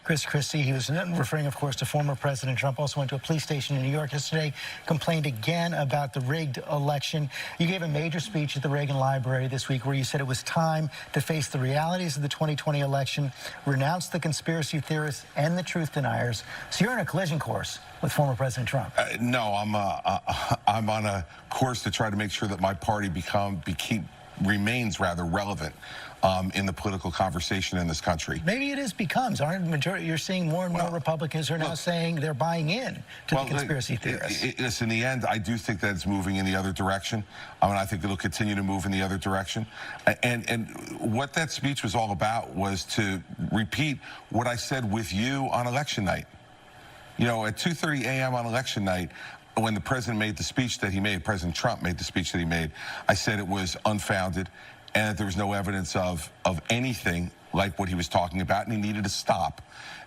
Chris Christie. He was referring, of course, to former President Trump. Also went to a police station in New York yesterday, complained again about the rigged election. You gave a major speech at the Reagan Library this week where you said it was time to face the realities of the 2020 election, renounce the conspiracy theorists and the truth deniers. So you're on a collision course with former President Trump. No, I'm on a course to try to make sure that my party remains rather relevant in the political conversation in this country. Maybe it becomes. Aren't majority? You're seeing more and more Republicans are now saying they're buying in to the conspiracy theorists. In the end, I do think that it's moving in the other direction. I mean, I think it'll continue to move in the other direction. And what that speech was all about was to repeat what I said with you on election night. You know, at 2:30 a.m. on election night, when the president made the speech that he made, President Trump made the speech that he made, I said it was unfounded and that there was no evidence of anything like what he was talking about, and he needed to stop.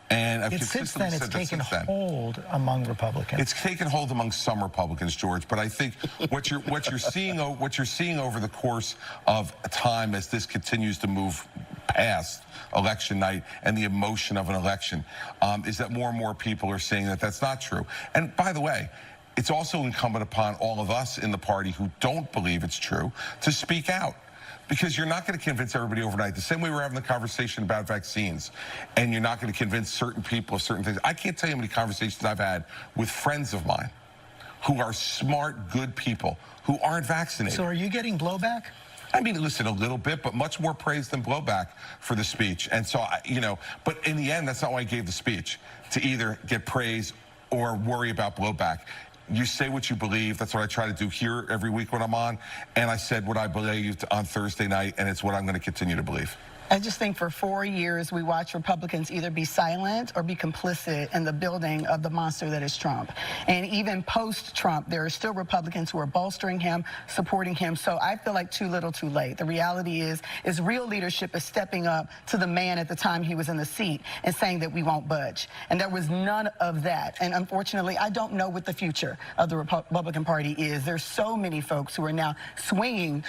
And I've consistently said that since then. It's taken hold among Republicans. It's taken hold among some Republicans, George. But I think what you're seeing over the course of time as this continues to move past election night and the emotion of an election is that more and more people are saying that that's not true. And by the way, it's also incumbent upon all of us in the party who don't believe it's true to speak out. Because you're not going to convince everybody overnight. The same way we're having the conversation about vaccines, and you're not going to convince certain people of certain things. I can't tell you how many conversations I've had with friends of mine who are smart, good people who aren't vaccinated. So are you getting blowback? I mean, listen, a little bit, but much more praise than blowback for the speech. And so, you know, but in the end, that's not why I gave the speech, to either get praise or worry about blowback. You say what you believe. That's what I try to do here every week when I'm on. And I said what I believed on Thursday night, and it's what I'm going to continue to believe. I just think for 4 years, we watch Republicans either be silent or be complicit in the building of the monster that is Trump. And even post-Trump, there are still Republicans who are bolstering him, supporting him. So I feel like too little, too late. The reality is real leadership is stepping up to the man at the time he was in the seat and saying that we won't budge. And there was none of that. And unfortunately, I don't know what the future of the Republican Party is. There's so many folks who are now swinging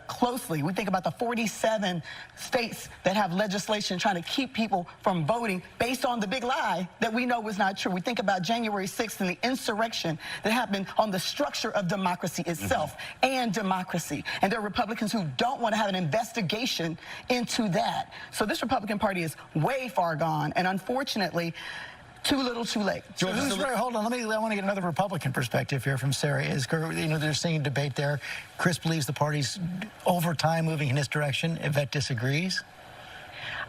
closely. We think about the 47 states that have legislation trying to keep people from voting based on the big lie that we know was not true. We think about January 6th and the insurrection that happened on the structure of democracy itself and democracy. And there are Republicans who don't want to have an investigation into that. So this Republican Party is way far gone, and unfortunately, too little, too late. George, hold on. I want to get another Republican perspective here from Sarah. You know, they're seeing debate there. Chris believes the party's over time moving in this direction. Yvette disagrees.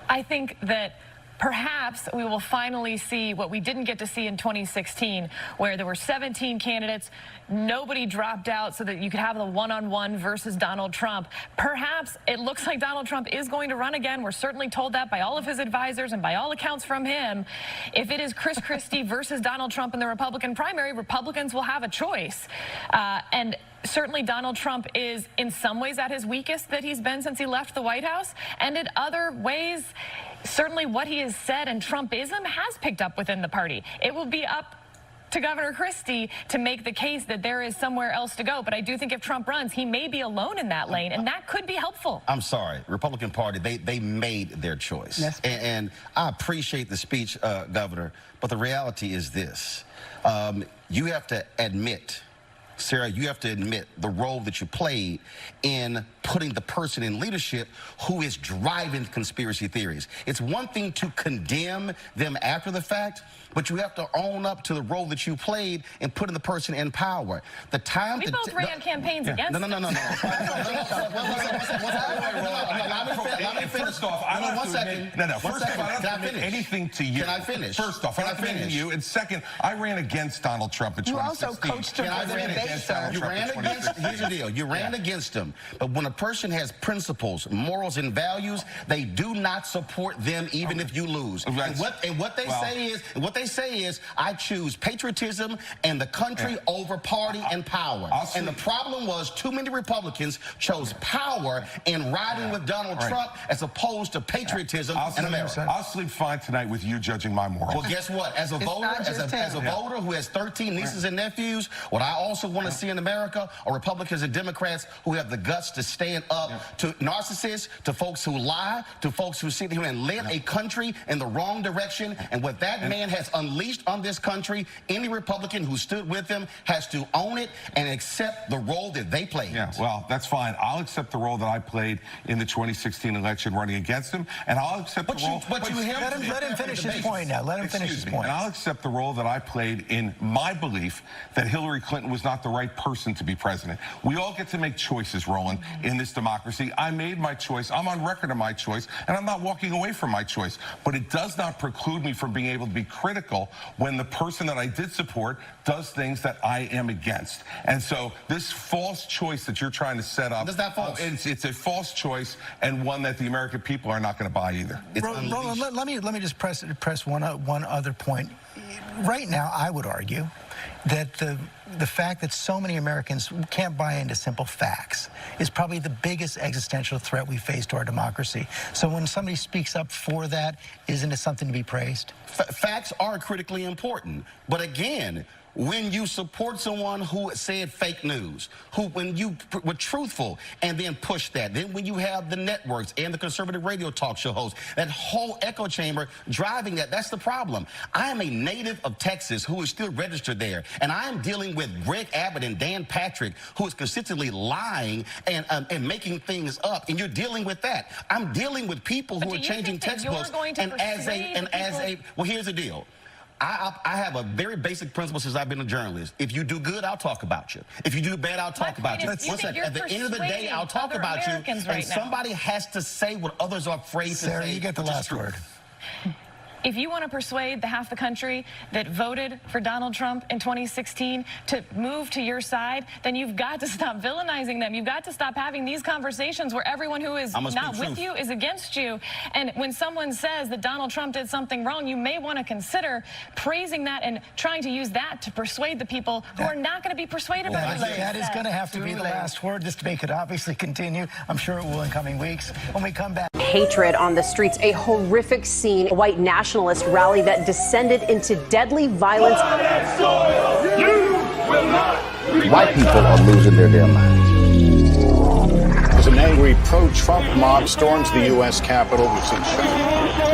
I think that perhaps we will finally see what we didn't get to see in 2016, where there were 17 candidates, nobody dropped out so that you could have the one-on-one versus Donald Trump. Perhaps it looks like Donald Trump is going to run again. We're certainly told that by all of his advisors and by all accounts from him. If it is Chris Christie versus Donald Trump in the Republican primary, Republicans will have a choice. And certainly Donald Trump is in some ways at his weakest that he's been since he left the White House, and in other ways, certainly what he has said and Trumpism has picked up within the party. It will be up to Governor Christie to make the case that there is somewhere else to go. But I do think if Trump runs, he may be alone in that lane, and that could be helpful. I'm sorry. Republican Party, they made their choice. Yes. And I appreciate the speech, Governor, but the reality is this. You have to admit, Sarah, you have to admit the role that you played in putting the person in leadership who is driving conspiracy theories. It's one thing to condemn them after the fact, but you have to own up to the role that you played in putting the person in power. The time we both ran campaigns against No. Let me finish. First off, I don't have to admit, First off, I don't have to admit anything to you. Can I finish? First off, I don't have to admit you. And second, I ran against Donald Trump in 2016. You also coached him for the debate, sir. You ran against, here's the deal, you ran against him. But when a person has principles, morals, and values, they do not support them even if you lose. And what they say is, I choose patriotism and the country over party and power. And the problem was too many Republicans chose power in riding with Donald Right. Trump as opposed to patriotism in America. I'll sleep fine tonight with you judging my morals. Well, guess what? As a voter, voter who has 13 nieces and nephews, what I also want to see in America are Republicans and Democrats who have the guts to stand up to narcissists, to folks who lie, to folks who sit here and lead a country in the wrong direction. And what that man has unleashed on this country, any Republican who stood with him has to own it and accept the role that they played. Yeah, well, that's fine. I'll accept the role that I played in the 2016 election running against him, and I'll accept the role... Let him finish his point now. Let him finish his point. And I'll accept the role that I played in my belief that Hillary Clinton was not the right person to be president. We all get to make choices, Roland, in this democracy. I made my choice. I'm on record of my choice, and I'm not walking away from my choice. But it does not preclude me from being able to be critical when the person that I did support does things that I am against. And so this false choice that you're trying to set up, it's a false choice, and one that the American people are not going to buy either. Roland, let me just press one other point. Right now, I would argue that the fact that so many Americans can't buy into simple facts is probably the biggest existential threat we face to our democracy. So when somebody speaks up for that, isn't it something to be praised? Facts are critically important, but again, when you support someone who said fake news, when you were truthful and then push that, then when you have the networks and the conservative radio talk show hosts, that whole echo chamber driving that's the problem. I am a native of Texas who is still registered there, and I am dealing with Greg Abbott and Dan Patrick, who is consistently lying and making things up, and you're dealing with that. I'm dealing with people who are changing textbooks, well, here's the deal. I have a very basic principle since I've been a journalist. If you do good, I'll talk about you. If you do bad, I'll talk about you. At the end of the day, I'll talk about you. And somebody has to say what others are afraid to say. Sarah, you get the last word. If you want to persuade the half the country that voted for Donald Trump in 2016 to move to your side, then you've got to stop villainizing them. You've got to stop having these conversations where everyone who is not with you is against you. And when someone says that Donald Trump did something wrong, you may want to consider praising that and trying to use that to persuade the people who are not going to be persuaded by what that is going to have to be the last word. This debate could obviously continue. I'm sure it will in coming weeks. When we come back. Hatred on the streets, a horrific scene, a white nationalist rally that descended into deadly violence. White people are losing their damn minds. As an angry pro-Trump mob storms the U.S. Capitol, we've seen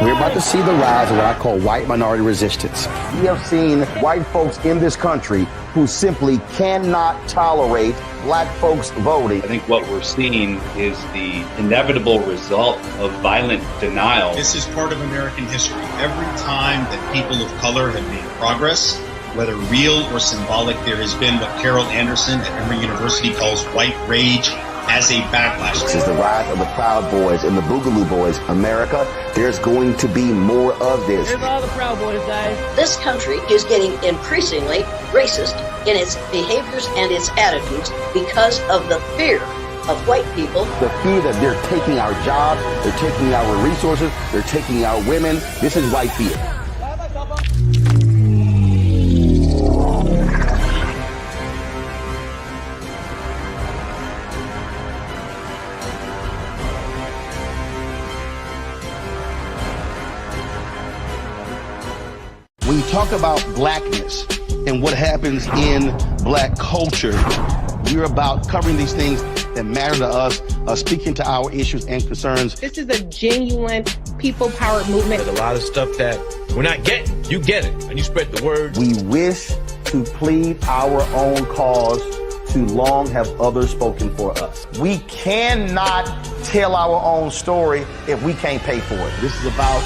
We're about to see the rise of what I call white minority resistance. We have seen white folks in this country who simply cannot tolerate black folks voting. I think what we're seeing is the inevitable result of violent denial. This is part of American history. Every time that people of color have made progress, whether real or symbolic, there has been what Carol Anderson at Emory University calls white rage as a backlash. This is the rise of the Proud Boys and the Boogaloo Boys. America, there's going to be more of this. Here's all the Proud Boys, guys. This country is getting increasingly racist in its behaviors and its attitudes because of the fear of white people. The fear that they're taking our jobs, they're taking our resources, they're taking our women. This is white fear. When you talk about blackness and what happens in black culture, we're about covering these things that matter to us, speaking to our issues and concerns. This is a genuine people-powered movement. There's a lot of stuff that we're not getting. You get it, and you spread the word. We wish to plead our own cause. Too long have others spoken for us. We cannot tell our own story if we can't pay for it. This is about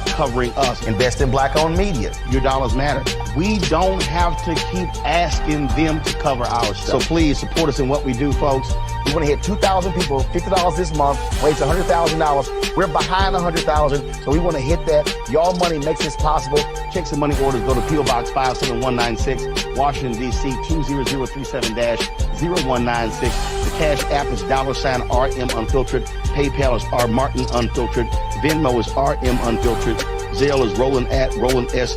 covering us. Invest in black-owned media. Your dollars matter. We don't have to keep asking them to cover our stuff. So please support us in what we do, folks. We want to hit 2,000 people, $50 this month, raise $100,000. We're behind 100,000, so we want to hit that. Y'all money makes this possible. Checks and money orders go to P.O. Box 57196, Washington, D.C. 20037-0196. The Cash App is $RM Unfiltered. PayPal is R Martin Unfiltered. Venmo is RM Unfiltered. Zelle is Roland at Roland S.